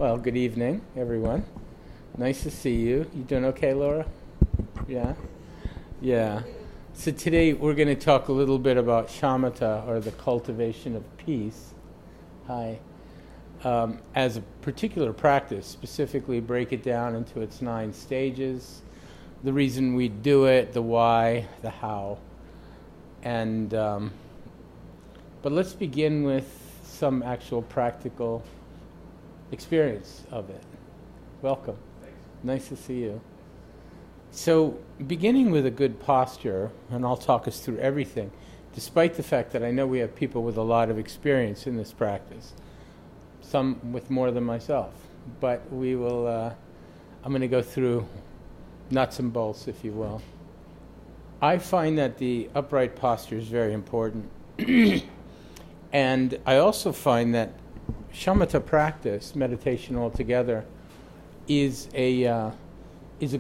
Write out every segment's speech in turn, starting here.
Well, good evening, everyone. Nice to see you. You doing okay, Laura? Yeah? Yeah. So today we're going to talk a little bit about shamatha, or the cultivation of peace. Hi. As a particular practice, specifically break it down into its 9 stages, the reason we do it, the why, the how. And but let's begin with some actual practical experience of it. Welcome. Thanks. Nice to see you. So, beginning with a good posture, and I'll talk us through everything, despite the fact that I know we have people with a lot of experience in this practice, some with more than myself, but we will, I'm going to go through nuts and bolts, if you will. I find that the upright posture is very important, and I also find that shamatha practice, meditation altogether, is a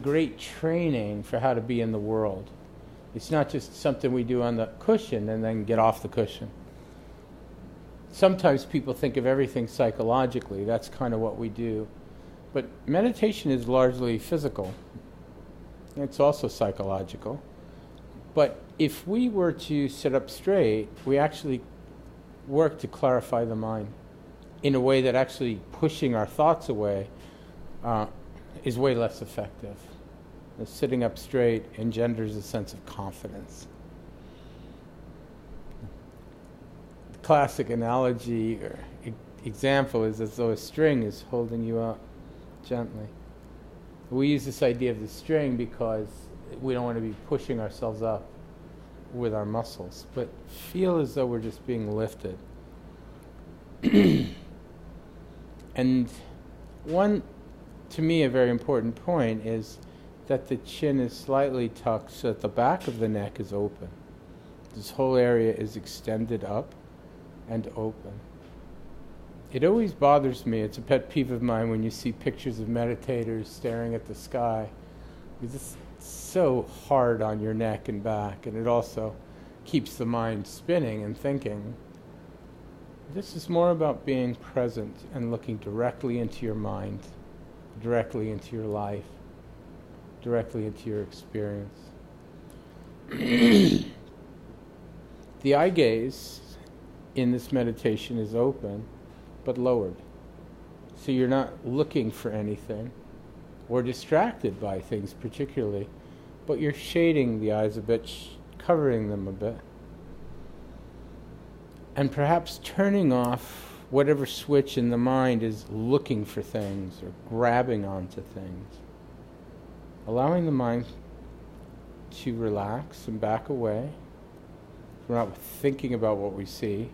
great training for how to be in the world. It's not just something we do on the cushion and then get off the cushion. Sometimes people think of everything psychologically. That's kind of what we do. But meditation is largely physical. It's also psychological. But if we were to sit up straight, we actually work to clarify the mind in a way that actually pushing our thoughts away is way less effective. Sitting up straight engenders a sense of confidence. The classic analogy or example is as though a string is holding you up gently. We use this idea of the string because we don't want to be pushing ourselves up with our muscles, but feel as though we're just being lifted. And one, to me, a very important point is that the chin is slightly tucked so that the back of the neck is open. This whole area is extended up and open. It always bothers me, it's a pet peeve of mine, when you see pictures of meditators staring at the sky. It's so hard on your neck and back, and it also keeps the mind spinning and thinking. This is more about being present and looking directly into your mind, directly into your life, directly into your experience. The eye gaze in this meditation is open, but lowered. So you're not looking for anything or distracted by things particularly, but you're shading the eyes a bit, covering them a bit. And perhaps turning off whatever switch in the mind is looking for things or grabbing onto things. Allowing the mind to relax and back away. We're not thinking about what we see.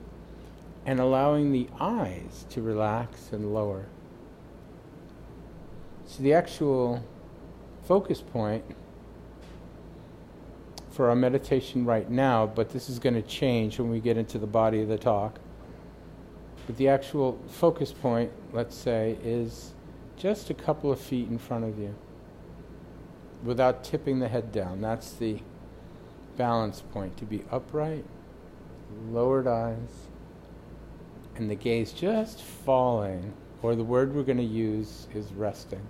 And allowing the eyes to relax and lower. So the actual focus point for our meditation right now, but this is going to change when we get into the body of the talk. But the actual focus point, let's say, is just a couple of feet in front of you, without tipping the head down. That's the balance point, to be upright, lowered eyes, and the gaze just falling, or the word we're going to use is resting.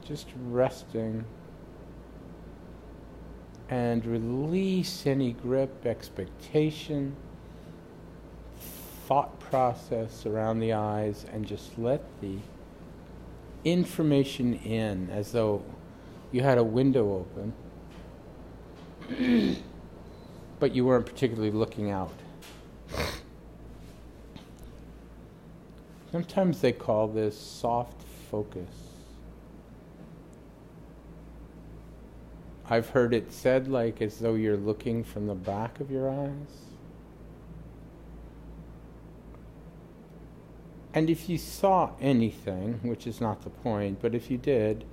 Just resting. And release any grip, expectation, thought process around the eyes, and just let the information in as though you had a window open, but you weren't particularly looking out. Sometimes they call this soft focus. I've heard it said like as though you're looking from the back of your eyes. And if you saw anything, which is not the point, but if you did,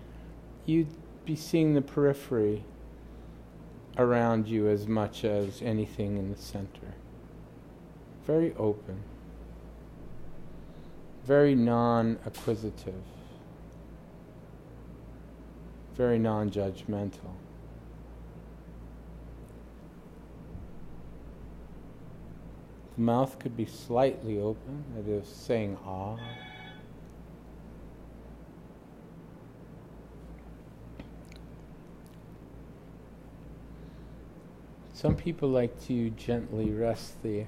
you'd be seeing the periphery around you as much as anything in the center. Very open. Very non-acquisitive. Very non-judgmental. The mouth could be slightly open, that is, saying ah. Some people like to gently rest the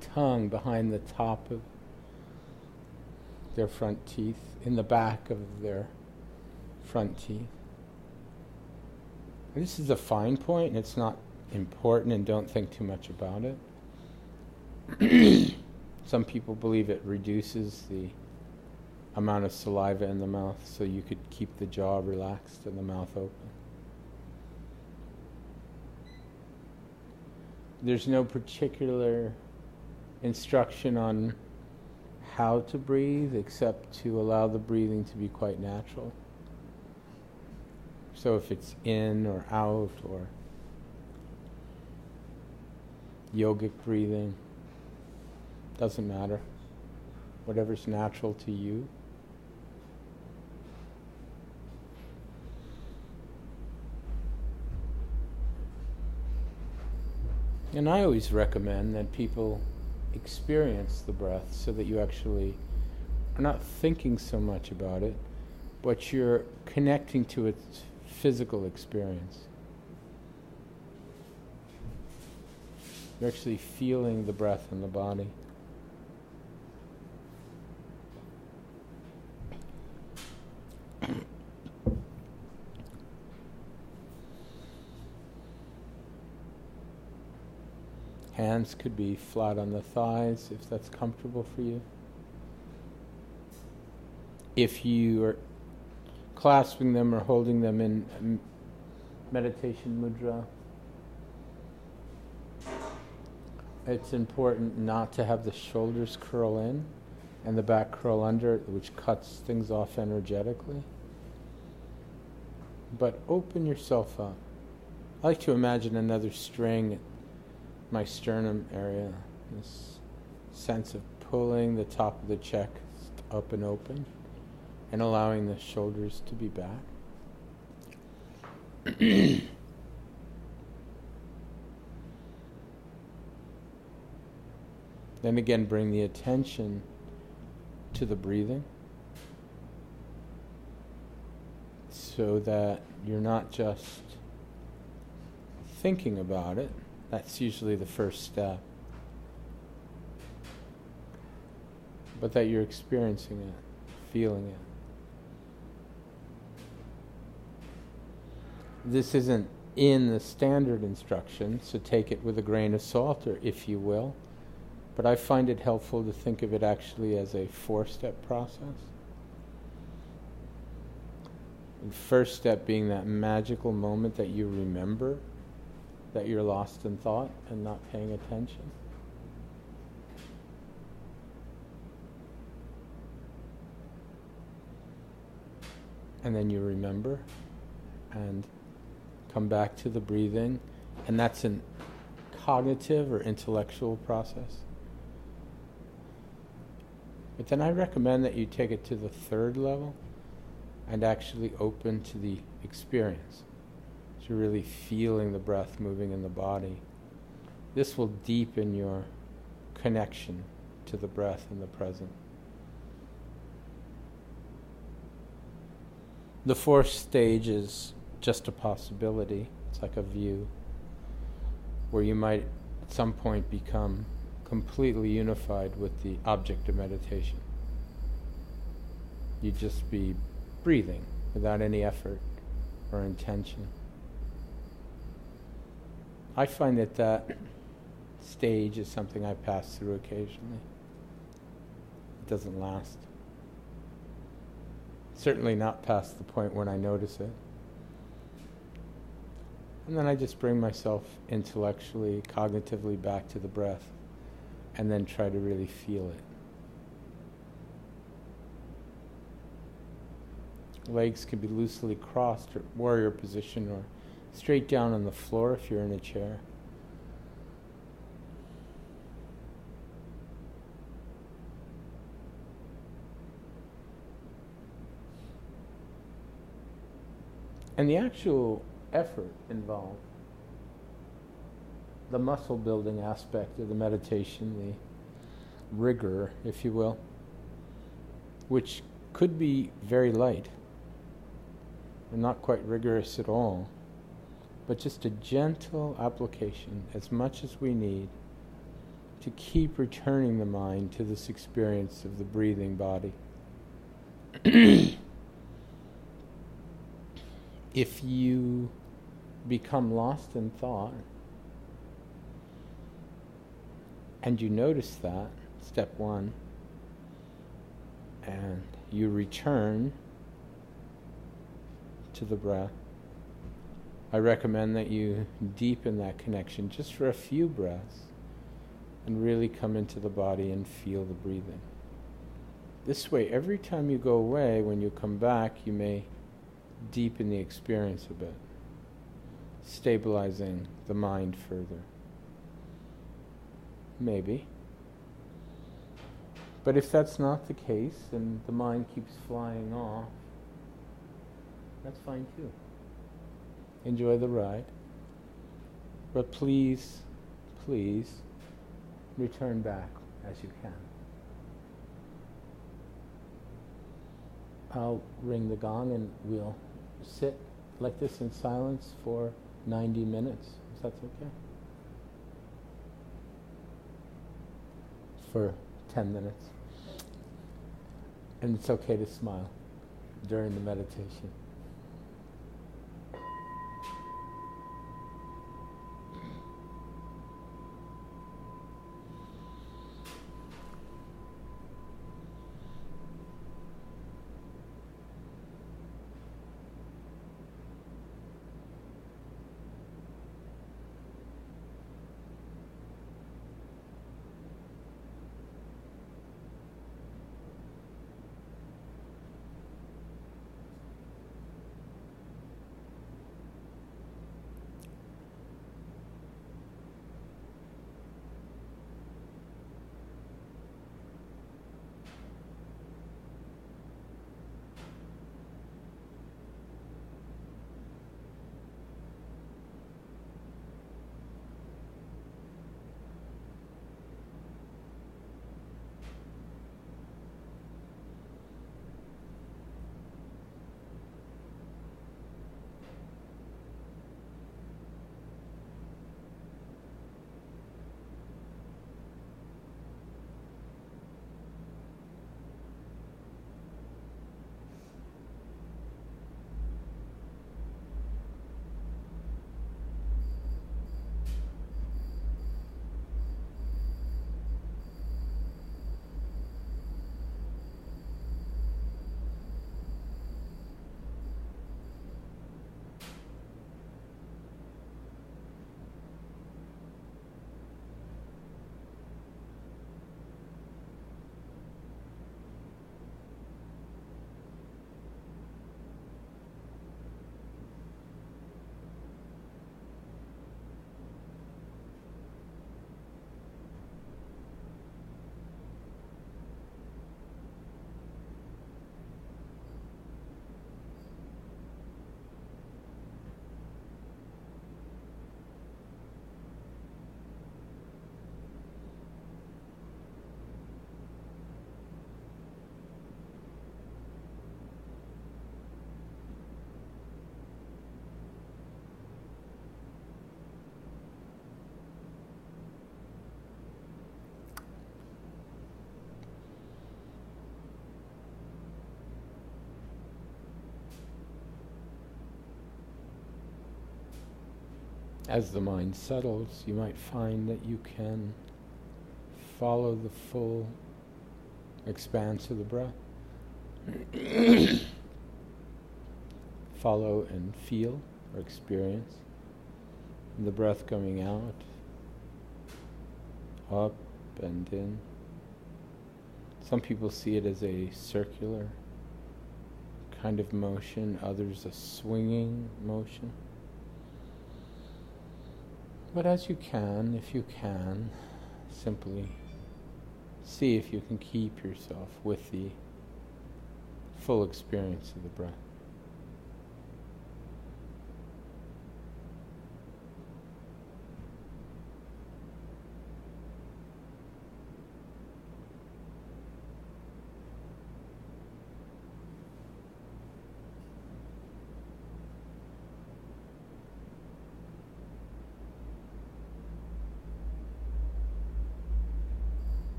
tongue behind the top of their front teeth, in the back of their front teeth. This is a fine point, and it's not important, and don't think too much about it. Some people believe it reduces the amount of saliva in the mouth, so you could keep the jaw relaxed and the mouth open. There's no particular instruction on how to breathe, except to allow the breathing to be quite natural. So if it's in or out, or yogic breathing, doesn't matter. Whatever's natural to you. And I always recommend that people experience the breath so that you actually are not thinking so much about it, but you're connecting to its physical experience. You're actually feeling the breath in the body. Hands could be flat on the thighs if that's comfortable for you. If you are clasping them or holding them in meditation mudra, it's important not to have the shoulders curl in and the back curl under, which cuts things off energetically. But open yourself up. I like to imagine another string at my sternum area, this sense of pulling the top of the chest up and open and allowing the shoulders to be back. Then again, bring the attention to the breathing so that you're not just thinking about it. That's usually the first step. But that you're experiencing it, feeling it. This isn't in the standard instruction, so take it with a grain of salt, or if you will. But I find it helpful to think of it actually as a 4-step process. The first step being that magical moment that you remember that you're lost in thought and not paying attention. And then you remember and come back to the breathing, and that's a cognitive or intellectual process. But then I recommend that you take it to the 3rd level and actually open to the experience. So you're really feeling the breath moving in the body. This will deepen your connection to the breath in the present. The 4th stage is just a possibility. It's like a view where you might at some point become completely unified with the object of meditation. You'd just be breathing without any effort or intention. I find that stage is something I pass through occasionally. It doesn't last. Certainly not past the point when I notice it. And then I just bring myself intellectually, cognitively back to the breath, and then try to really feel it. Legs can be loosely crossed, or warrior position, or straight down on the floor if you're in a chair. And the actual effort involved, the muscle building aspect of the meditation, the rigor, if you will, which could be very light and not quite rigorous at all, but just a gentle application, as much as we need, to keep returning the mind to this experience of the breathing body. If you become lost in thought, and you notice that, step one, and you return to the breath, I recommend that you deepen that connection just for a few breaths and really come into the body and feel the breathing. This way, every time you go away, when you come back, you may deepen the experience a bit, stabilizing the mind further. Maybe. But if that's not the case and the mind keeps flying off, that's fine too. Enjoy the ride. But please, please, return back as you can. I'll ring the gong and we'll sit like this in silence for 90 minutes, if that's okay. For 10 minutes. And it's okay to smile during the meditation. As the mind settles, you might find that you can follow the full expanse of the breath. Follow and feel or experience the breath coming out, up and in. Some people see it as a circular kind of motion, others a swinging motion. But as you can, if you can, simply see if you can keep yourself with the full experience of the breath.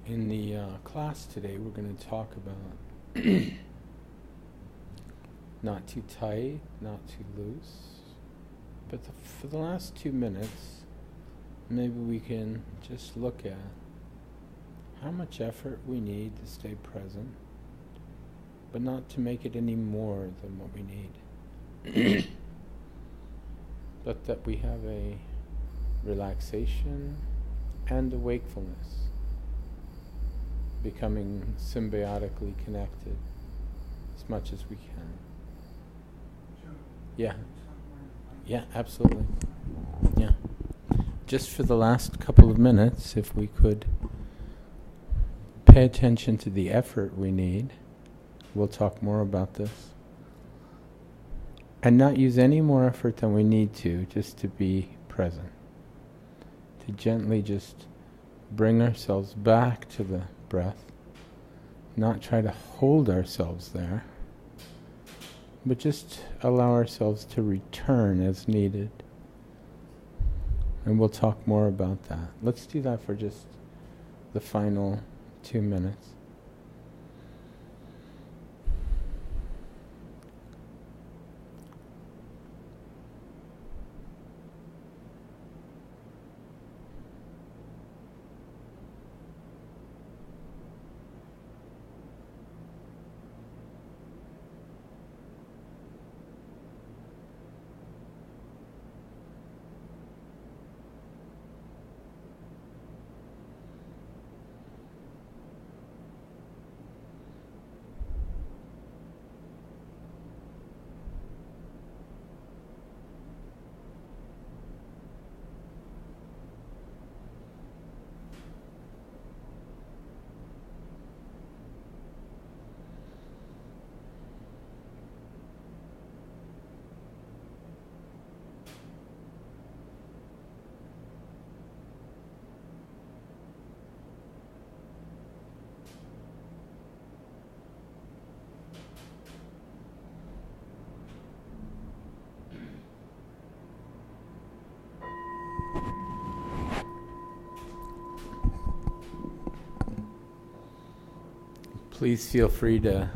In the class today, we're going to talk about not too tight, not too loose. But for the last 2 minutes, maybe we can just look at how much effort we need to stay present, but not to make it any more than what we need. But that we have a relaxation and a wakefulness, becoming symbiotically connected as much as we can. Yeah. Yeah, absolutely. Yeah. Just for the last couple of minutes, if we could pay attention to the effort we need. We'll talk more about this. And not use any more effort than we need to, just to be present. To gently just bring ourselves back to the breath. Not try to hold ourselves there, but just allow ourselves to return as needed. And we'll talk more about that. Let's do that for just the final 2 minutes. Please feel free to